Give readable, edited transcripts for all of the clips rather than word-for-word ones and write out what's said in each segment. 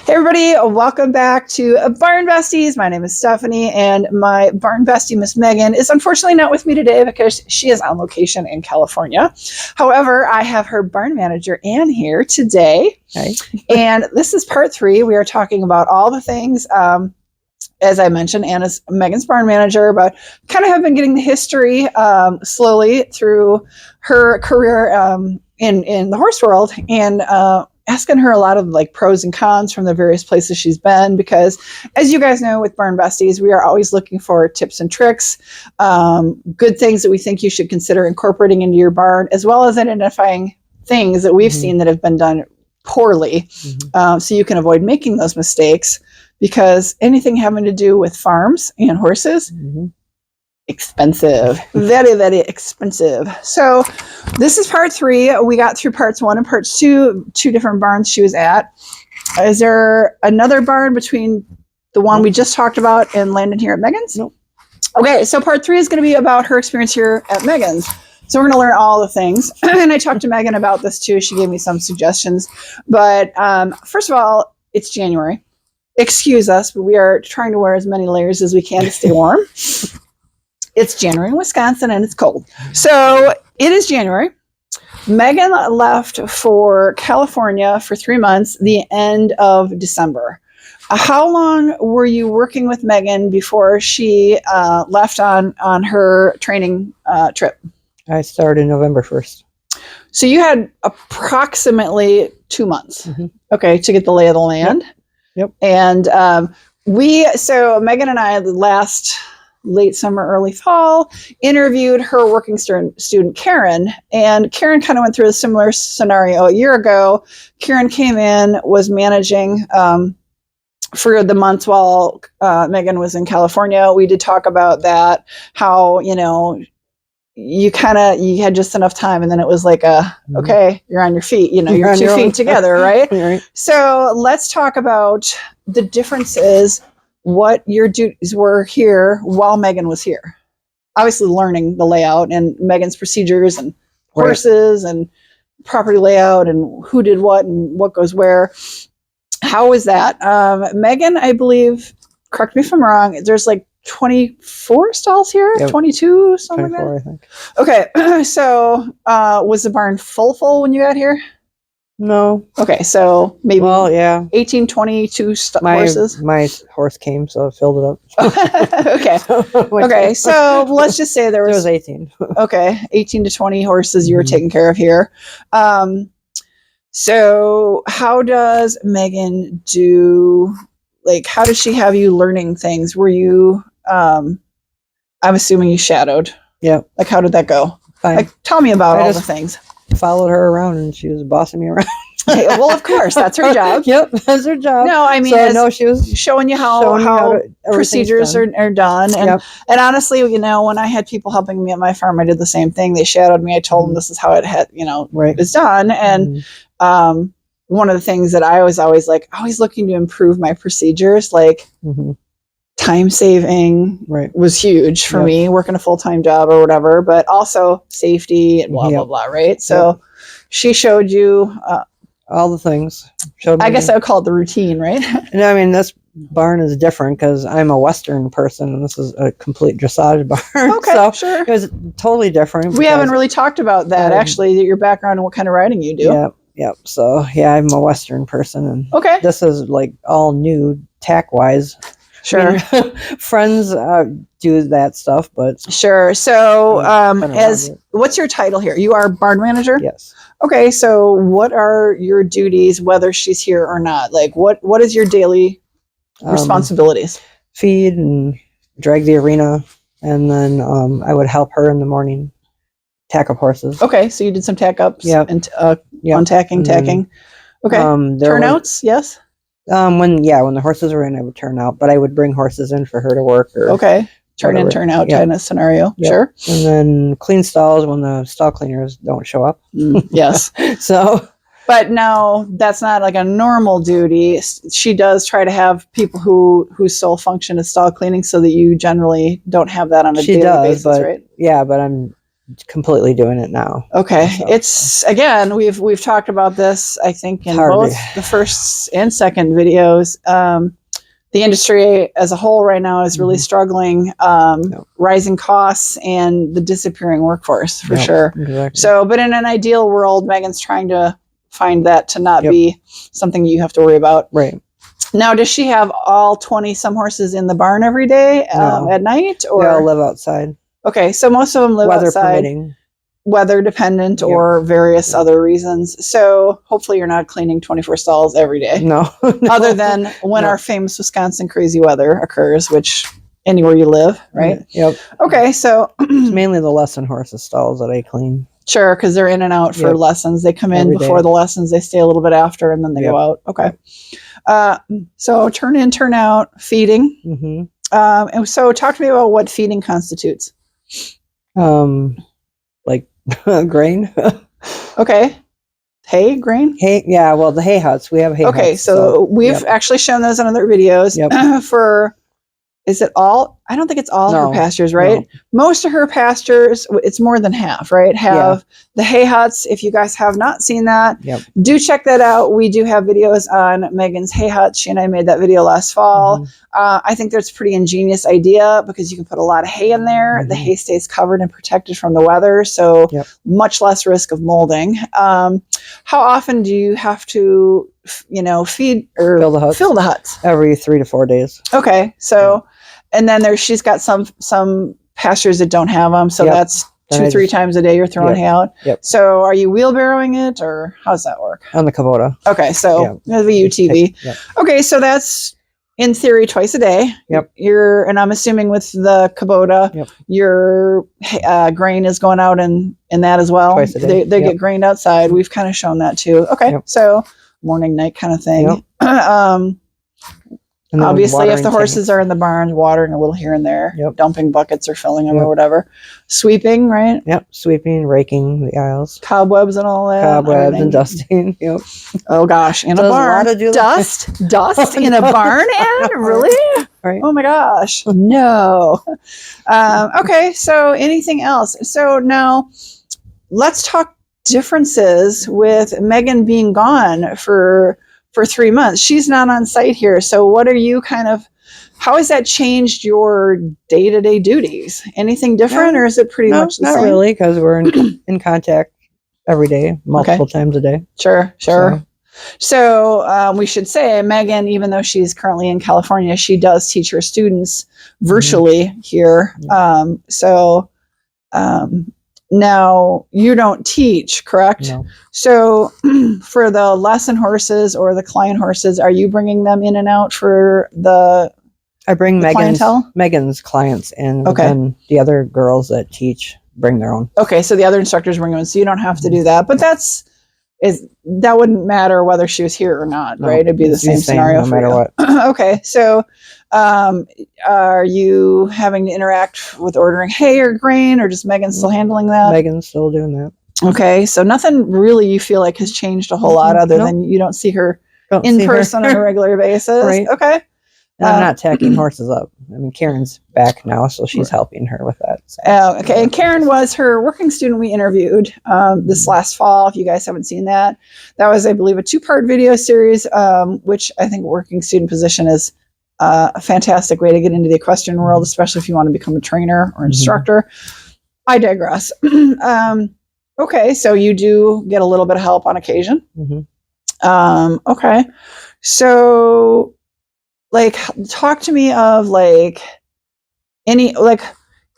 Hey everybody, welcome back to Barn Besties. My name is Stephanie, and my barn bestie, Miss Megan, is unfortunately not with me today because she is on location in California. However, I have her barn manager, Ann, here today. Hi. And this is part 3. We are talking about all the things, as I mentioned, Ann is Megan's barn manager, but kind of have been getting the history slowly through her career in the horse world, and asking her a lot of like pros and cons from the various places she's been, because as you guys know, with Barn Besties, we are always looking for tips and tricks, good things that we think you should consider incorporating into your barn, as well as identifying things that we've seen that have been done poorly, so you can avoid making those mistakes, because anything having to do with farms and horses, expensive, very, very expensive. So this is part 3. We got through parts 1 and parts 2, 2 different barns she was at. Is there another barn between the one we just talked about and landing here at Megan's? Nope. Okay, so part 3 is going to be about her experience here at Megan's. So we're going to learn all the things. And I talked to Megan about this too. She gave me some suggestions. But first of all, it's January. Excuse us, but we are trying to wear as many layers as we can to stay warm. It's January in Wisconsin and it's cold. So it is January. Megan left for California for 3 months, the end of December. How long were you working with Megan before she left on her training trip? I started November 1st. So you had approximately 2 months, okay, to get the lay of the land. Yep. And so Megan and I late summer, early fall, interviewed her working student, Karen. And Karen kind of went through a similar scenario a year ago. Karen came in, was managing for the months while Megan was in California. We did talk about that, how, you had just enough time, and then it was like okay, you're on your feet, you're 2 feet together, right? Right. So let's talk about the differences, what your duties were here while Megan was here. Obviously learning the layout and Megan's procedures and horses and property layout and who did what and what goes where. How was that? Megan, I believe, correct me if I'm wrong, there's like 24 stalls here? Yep. 22, something 24, like that? I think. Okay, so was the barn full when you got here? No. Okay, so maybe 18, 22 horses? My horse came, so I filled it up. Okay. Okay, so let's just say there was 18. Okay, 18 to 20 horses you were taking care of here. So how does Megan do, how does she have you learning things? Were you, I'm assuming you shadowed. Yeah. How did that go? Fine. Tell me about all the things. Followed her around and she was bossing me around. Okay, well, of course, that's her job. Yep, that's her job. No, I mean, she was showing you how procedures are done. And honestly, when I had people helping me at my farm, I did the same thing. They shadowed me. I told them this is how it had, was done. And one of the things that I was always looking to improve my procedures, time saving was huge for me, working a full-time job or whatever, but also safety and blah, blah, blah, right? So she showed you all the things. I guess I would call it the routine, right? And I mean, this barn is different because I'm a Western person and this is a complete dressage barn. Okay, so sure. It was totally different. We haven't really talked about that, actually, your background and what kind of riding you do. Yep. So, I'm a Western person. And this is all new tack-wise. Sure. I mean, friends do that stuff, but sure. So, what's your title here? You are barn manager? Yes. Okay. So, what are your duties, whether she's here or not? What is your daily responsibilities? Feed and drag the arena, and then I would help her in the morning tack up horses. Okay. So you did some tack ups and untacking, tacking. Okay. Turnouts? Yes. When the horses were in, I would turn out, but I would bring horses in for her to work. Or turn in, turn out kind of scenario. Yep. Sure. And then clean stalls when the stall cleaners don't show up. Yes. But no, that's not a normal duty. She does try to have people whose sole function is stall cleaning, so that you generally don't have that on a daily basis, right? Yeah, but I'm completely doing it now. Okay. So, It's again, we've talked about this, I think, in hard both to- the first and second videos. The industry as a whole right now is really struggling, rising costs and the disappearing workforce for sure. Exactly. So, but in an ideal world, Megan's trying to find that to not be something you have to worry about. Right. Now, does she have all 20 some horses in the barn every day at night? Or they all live outside. Okay, so most of them live weather outside. Permitting. Weather dependent or various other reasons. So hopefully you're not cleaning 24 stalls every day. No. Other than when our famous Wisconsin crazy weather occurs, which anywhere you live, right? Yep. Okay, so it's mainly the lesson horses stalls that I clean. Sure, because they're in and out for lessons. They come in Every before day. the lessons, they stay a little bit after, and then they go out. Okay. So turn in, turn out, feeding. Mm-hmm. And so talk to me about what feeding constitutes. Like grain. Okay. Hay, grain? Hay, yeah, well, the hay huts. We have hay huts. Okay, so we've actually shown those on other videos for, is it all? I don't think it's all her pastures, right? No. Most of her pastures, it's more than half, right? Have the hay huts. If you guys have not seen that, do check that out. We do have videos on Megan's hay hut. She and I made that video last fall. I think that's a pretty ingenious idea because you can put a lot of hay in there. The hay stays covered and protected from the weather, so much less risk of molding. How often do you have to, feed or fill the huts? Every 3 to 4 days. Okay, so and then she's got some pastures that don't have them, so that's 2-3 times a day you're throwing hay out. So are you wheelbarrowing it, or how does that work? On the Kubota. Okay, so the UTV. Okay, so that's in theory twice a day. And I'm assuming with the Kubota, your grain is going out in that as well. Twice a day. They get grained outside. We've kind of shown that too. Okay, so morning, night kind of thing. Obviously, if the horses are in the barns, watering a little here and there, dumping buckets or filling them or whatever. Sweeping, right? Sweeping, raking the aisles. Cobwebs and all that. Cobwebs and dusting. Oh gosh, in a barn. Dust in a barn, Ann? Really? Right. Oh my gosh. No. Okay, so anything else? So now let's talk differences with Megan being gone for 3 months. She's not on site here. So what are you how has that changed your day-to-day duties? Anything different or is it pretty much the same? Not really, because we're in contact every day, multiple times a day. Sure. So we should say Megan, even though she's currently in California, she does teach her students virtually here. Now, you don't teach, correct? No. So for the lesson horses or the client horses, are you bringing them in and out for I bring clientele? Megan's clients, and then the other girls that teach bring their own. Okay, so the other instructors bring them in, so you don't have to do that. But that wouldn't matter whether she was here or not, right? It'd be the same scenario no matter what. Okay, so are you having to interact with ordering hay or grain, or just Megan still handling that? Megan's still doing that. Okay, so nothing really you feel like has changed a whole lot other than you don't see her in person on a regular basis. Right. Okay. And I'm not tacking horses up. I mean, Karen's back now, so she's helping her with that. So. Okay, and Karen was her working student we interviewed this last fall. If you guys haven't seen that, that was, I believe, a 2-part video series, which I think working student position is a fantastic way to get into the equestrian world, especially if you want to become a trainer or instructor. I digress. Okay, so you do get a little bit of help on occasion. Okay, so talk to me of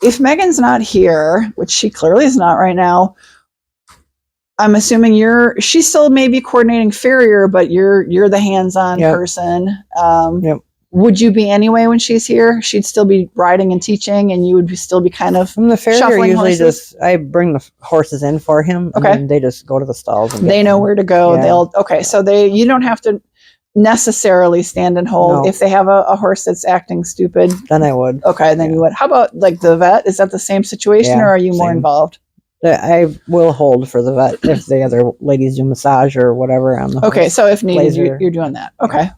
if Megan's not here, which she clearly is not right now, I'm assuming she's still maybe coordinating farrier, but you're the hands-on person. Would you be anyway when she's here? She'd still be riding and teaching, and you would still be kind of from the farrier. Shuffling Usually, horses? I bring the horses in for him, and then they just go to the stalls. And they know where to go. So you don't have to necessarily stand and hold. No. If they have a horse that's acting stupid, then I would. Okay, then you would. How about the vet? Is that the same situation, or are you more involved? I will hold for the vet if the other ladies do massage or whatever on the horse. So if needed, you're doing that. Okay.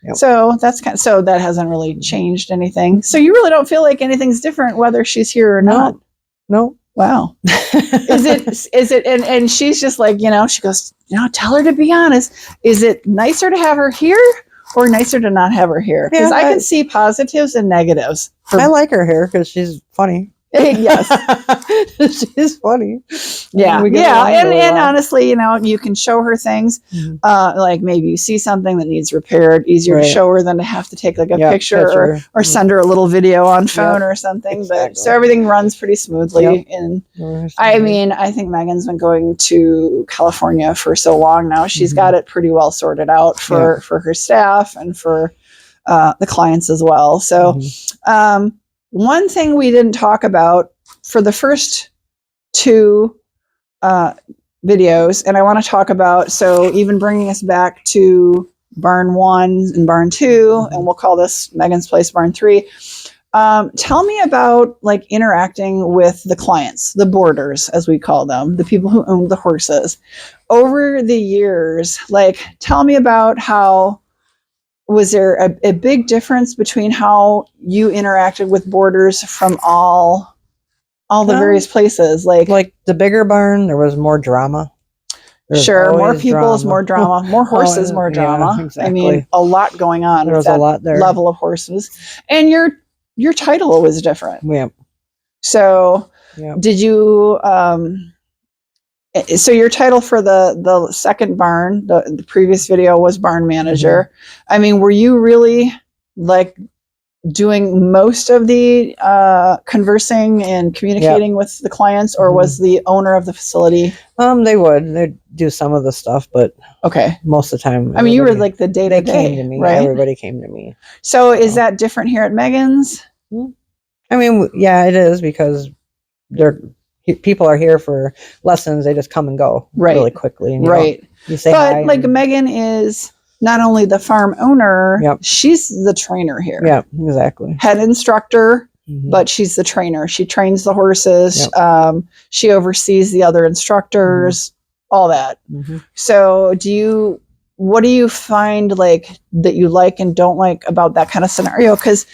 Yep. So that's so that hasn't really changed anything. So you really don't feel like anything's different whether she's here or not. No. Wow. Is it, and she's just like, she goes, tell her to be honest. Is it nicer to have her here or nicer to not have her here? Because I can see positives and negatives. I like her here because she's funny. Yes. She's funny. Yeah. And honestly, you can show her things. Like maybe you see something that needs repaired, easier to show her than to have to take like a picture or send her a little video on phone or something. Exactly. But so everything runs pretty smoothly. And I mean, I think Megan's been going to California for so long now. She's got it pretty well sorted out for her staff and for the clients as well. So, one thing we didn't talk about for the first two videos, and I want to talk about, so even bringing us back to barn 1 and barn 2, and we'll call this Megan's Place barn 3. Tell me about like interacting with the clients, the boarders, as we call them, the people who owned the horses over the years. Like, tell me about how, was there a big difference between how you interacted with boarders from all the various places? Like the bigger barn, there was more drama. More people is more drama. More horses, more drama. Yeah, exactly. I mean, a lot going on. There was a lot there. Level of horses, and your title was different. Yeah. So, did you? So your title for the second barn, the previous video was barn manager. I mean, were you really like doing most of the conversing and communicating with the clients, or was the owner of the facility? They'd do some of the stuff, but most of the time. I mean, you were like the day-to-day. They came to me, right? Everybody came to me. So is that different here at Megan's? I mean, yeah, it is, because people are here for lessons. They just come and go really quickly. And you say hi. But like Megan is not only the farm owner, she's the trainer here. Yeah, exactly. Head instructor, but she's the trainer. She trains the horses. She oversees the other instructors, all that. So what do you find like that you like and don't like about that kind of scenario? Because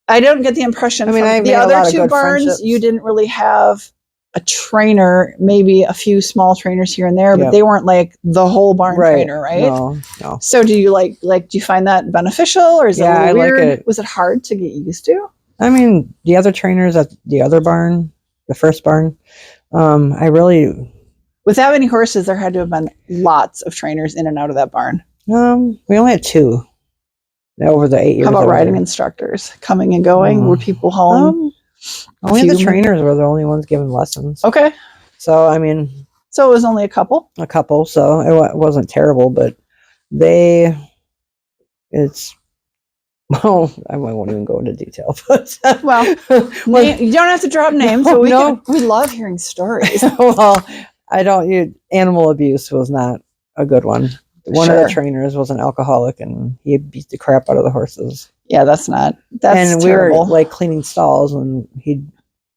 I don't get the impression from the other two barns, you didn't really have a trainer, maybe a few small trainers here and there, but they weren't like the whole barn trainer, right? No. So do you do you find that beneficial, or is it a little weird? Like it. Was it hard to get used to? I mean, the other trainers at the other barn, the first barn, with that many horses, there had to have been lots of trainers in and out of that barn. We only had 2 over the 8 years. How about riding instructors coming and going? Were people hauling? Only the trainers were the only ones giving lessons. Okay. So, I mean... So it was only a couple? A couple, so it wasn't terrible, but well, I won't even go into detail, but... you don't have to drop names, but we love hearing stories. Animal abuse was not a good one. One of the trainers was an alcoholic, and he beat the crap out of the horses. Yeah, that's terrible. We were like cleaning stalls, and he'd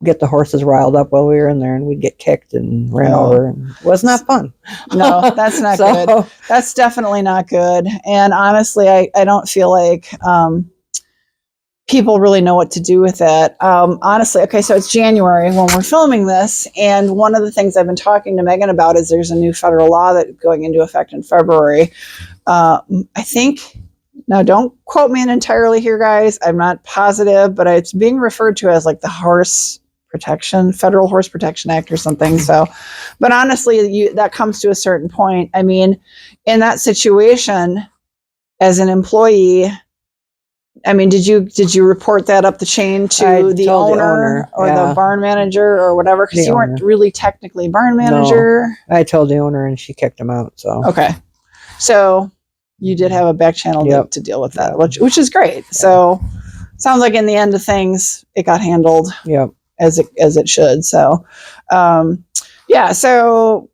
get the horses riled up while we were in there, and we'd get kicked and ran over. It was not fun. No, that's not good. That's definitely not good. And honestly, I don't feel like people really know what to do with that. Honestly, so it's January when we're filming this, and one of the things I've been talking to Megan about is there's a new federal law that's going into effect in February. I think, now don't quote me entirely here, guys, I'm not positive, but it's being referred to as like the Federal Horse Protection Act or something. So, but honestly, that comes to a certain point. I mean, in that situation, as an employee, I mean, did you report that up the chain to the owner or the barn manager or whatever? Because you weren't really technically barn manager. No, I told the owner, and she kicked him out. So so you did have a back channel to deal with that, which is great. So sounds like in the end of things, it got handled as it should. So so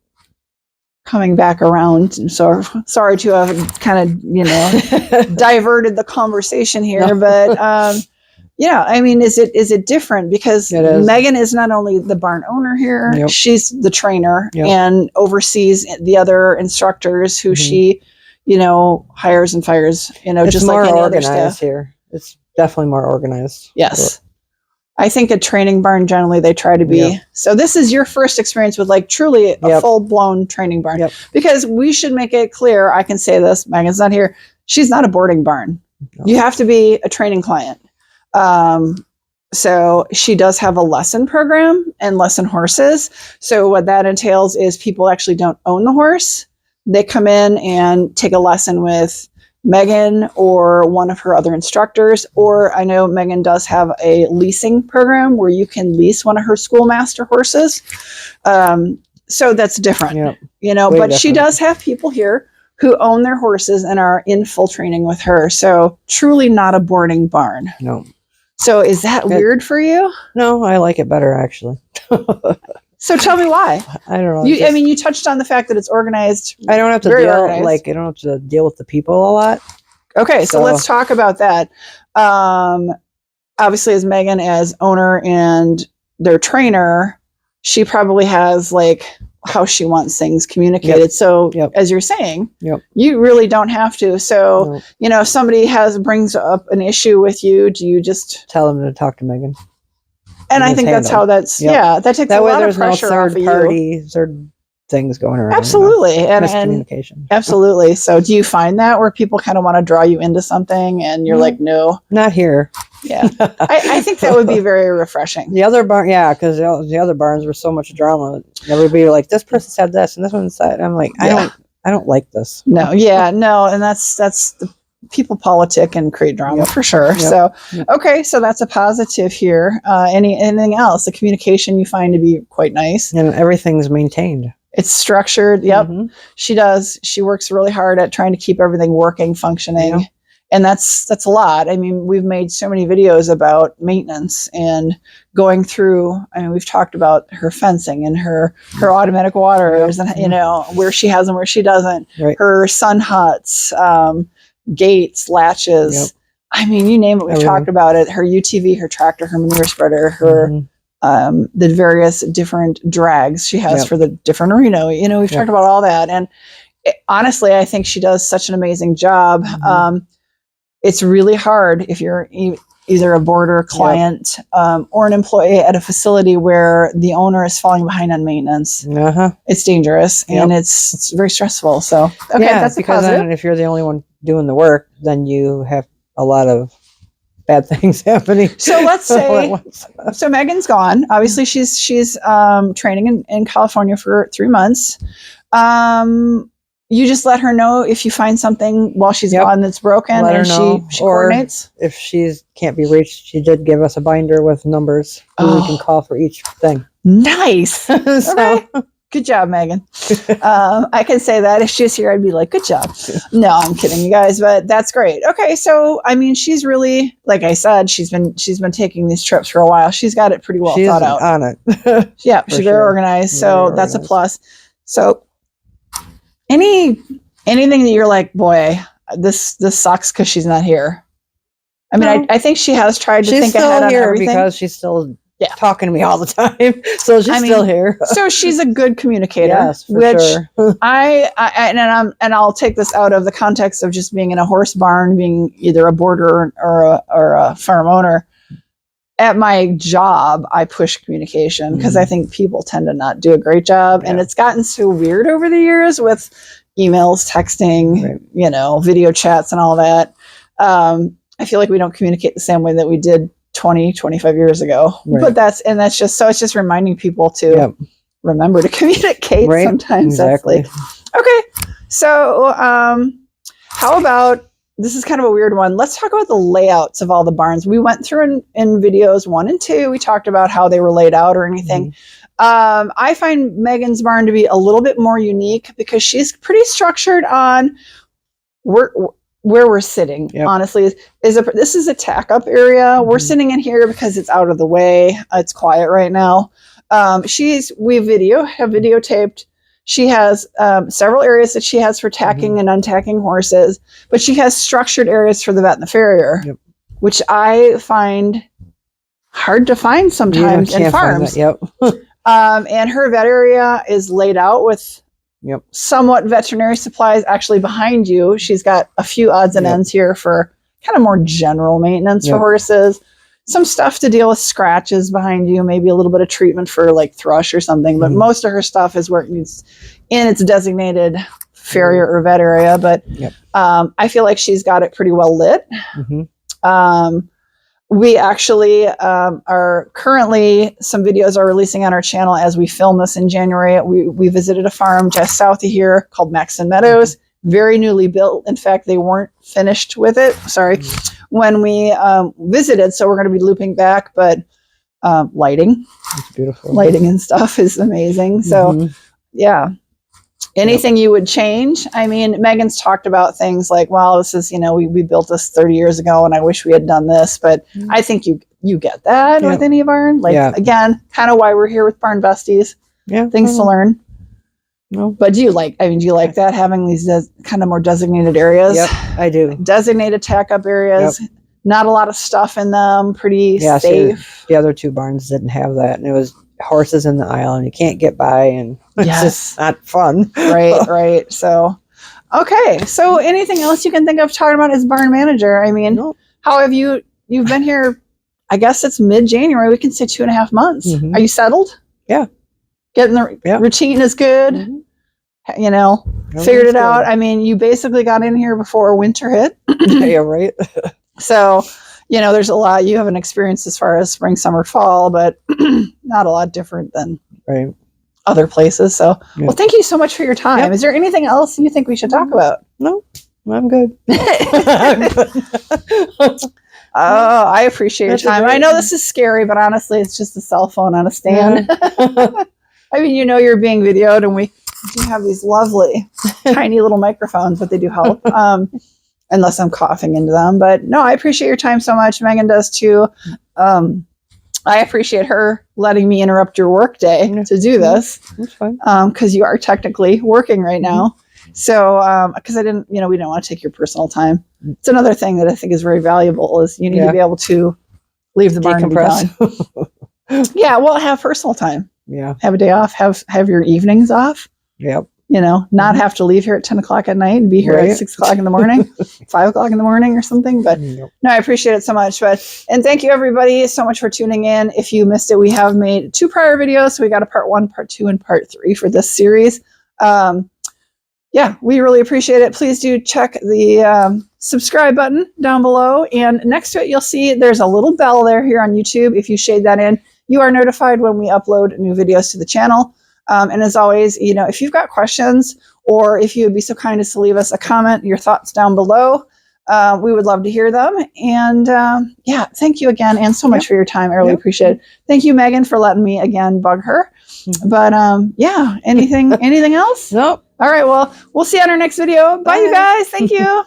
coming back around, so sorry to have kind of diverted the conversation here, but I mean, is it different because Megan is not only the barn owner here, she's the trainer and oversees the other instructors who she hires and fires, it's just more like any organized other staff here. It's definitely more organized. Yes. I think a training barn, generally, they try to be. Yep. So this is your first experience with like truly a full-blown training barn. Yep. Because we should make it clear, I can say this, Megan's not here, she's not a boarding barn. No. You have to be a training client. So she does have a lesson program and lesson horses. So what that entails is people actually don't own the horse. They come in and take a lesson with Megan or one of her other instructors, or I know Megan does have a leasing program where you can lease one of her schoolmaster horses. So that's different, you know, but different. She does have people here who own their horses and are in full training with her. So truly not a boarding barn. No. So is that weird for you? No, I like it better actually. So tell me why. I don't know. I mean, you touched on the fact that it's organized. I don't have to I don't have to deal with the people a lot. Okay, so let's talk about that. Obviously, as Megan, as owner and their trainer, she probably has like how she wants things communicated. Yep. So as you're saying, you really don't have to. So, you know, if somebody brings up an issue with you, do you just tell them to talk to Megan? And I think that's how that's, that takes a lot of pressure off of you. That way there's no third things going around. Absolutely. And miscommunication. Absolutely. So do you find that where people kind of want to draw you into something and you're like, no? Not here. Yeah. I think that would be very refreshing. The other barn, because the other barns were so much drama. Everybody like, this person said this and this one said, I'm like, I don't like this. No. Yeah. No. And that's the people politic and create drama for sure. So, okay. So that's a positive here. Anything else? The communication you find to be quite nice. And everything's maintained. It's structured. Yep. Mm-hmm. She does. She works really hard at trying to keep everything working, functioning. Yeah. And that's a lot. I mean, we've made so many videos about maintenance and going through, I mean, we've talked about her fencing and her automatic waters and, you know, where she has them, where she doesn't, her sun huts, gates, latches. Yep. I mean, you name it. We've talked about it. Her UTV, her tractor, her manure spreader, her, the various different drags she has for the different merino. You know, we've talked about all that. And honestly, I think she does such an amazing job. It's really hard if you're either a boarder, client, or an employee at a facility where the owner is falling behind on maintenance. It's dangerous and it's very stressful. So, okay, that's a positive. Then if you're the only one doing the work, then you have a lot of bad things happening. So let's say, so Megan's gone. Obviously, she's training in California for 3 months. You just let her know if you find something while she's gone that's broken, and she coordinates. If she can't be reached, she did give us a binder with numbers who we can call for each thing. Nice. Okay. Good job, Megan. I can say that if she's here, I'd be like, good job. No, I'm kidding, you guys, but that's great. Okay, so I mean, she's really, like I said, she's been taking these trips for a while. She's got it pretty well thought out. On it. She's very organized. So that's a plus. So anything that you're like, boy, this sucks because she's not here. I mean, I think she has tried to think ahead on everything. Because she's still talking to me all the time, so she's still here. So she's a good communicator. Yes, for sure. I'll take this out of the context of just being in a horse barn, being either a boarder or a farm owner. At my job, I push communication because I think people tend to not do a great job, and it's gotten so weird over the years with emails, texting, you know, video chats, and all that. I feel like we don't communicate the same way that we did 20, 25 years ago. But it's just reminding people to remember to communicate sometimes. Exactly. Okay. So, how about, this is kind of a weird one. Let's talk about the layouts of all the barns. We went through in videos 1 and 2. We talked about how they were laid out or anything. I find Megan's barn to be a little bit more unique because she's pretty structured on where we're sitting. Honestly, this is a tack up area. We're sitting in here because it's out of the way. It's quiet right now. We have videotaped. She has several areas that she has for tacking and untacking horses, but she has structured areas for the vet and the farrier, which I find hard to find sometimes in farms. And her vet area is laid out with somewhat veterinary supplies. Actually, behind you, she's got a few odds and ends here for kind of more general maintenance for horses. some stuff to deal with scratches behind you, maybe a little bit of treatment for like thrush or something. But most of her stuff is where it needs in its designated farrier or vet area. But I feel like she's got it pretty well lit. We actually are currently, some videos are releasing on our channel as we film this in January. We visited a farm just south of here called Maxon Meadows, very newly built. In fact, they weren't finished with it. Sorry. When we visited, so we're going to be looping back, but lighting, it's beautiful. Lighting and stuff is amazing. So yeah. Anything you would change? I mean, Megan's talked about things like, well, this is, we built this 30 years ago and I wish we had done this, but I think you get that with any barn. Like, again, kind of why we're here with Barn Besties. Yeah. Things to learn. No. But do you like that, having these kind of more designated areas? Yep, I do. Designated tack-up areas. Yep. Not a lot of stuff in them. Pretty safe. The other two barns didn't have that, and it was horses in the aisle, and you can't get by, and it's just not fun. Right. So, okay. So, anything else you can think of talking about as barn manager? I mean, how have you've been here? I guess it's mid-January. We can say 2.5 months. Are you settled? Yeah. Getting the routine is good. Figured it out. I mean, you basically got in here before winter hit. Yeah, right. So, there's a lot you haven't experienced as far as spring, summer, fall, but not a lot different than other places. So, well, thank you so much for your time. Yep. Is there anything else you think we should talk about? No, I'm good. Oh, I appreciate your time. I know this is scary, but honestly, it's just a cell phone on a stand. I mean, you're being videoed, and we do have these lovely tiny little microphones, but they do help. Unless I'm coughing into them. But no, I appreciate your time so much. Megan does too. I appreciate her letting me interrupt your work day to do this. That's fine. Because you are technically working right now. So, because we didn't want to take your personal time. It's another thing that I think is very valuable is you need to be able to leave the barn and be done. Yeah, well, have personal time. Yeah. Have a day off. Have your evenings off. Yep. Not have to leave here at 10 o'clock at night and be here at 6 o'clock in the morning, 5 o'clock in the morning or something. But no, I appreciate it so much. And thank you everybody so much for tuning in. If you missed it, we have made 2 prior videos. So we got a part 1, part 2, and part 3 for this series. We really appreciate it. Please do check the subscribe button down below. And next to it, you'll see there's a little bell there here on YouTube. If you shade that in, you are notified when we upload new videos to the channel. And as always, if you've got questions or if you would be so kind as to leave us a comment, your thoughts down below, we would love to hear them. And thank you again, and so much for your time. I really appreciate it. Thank you, Megan, for letting me again bug her. But anything else? Nope. All right. Well, we'll see you on our next video. Bye, you guys. Thank you.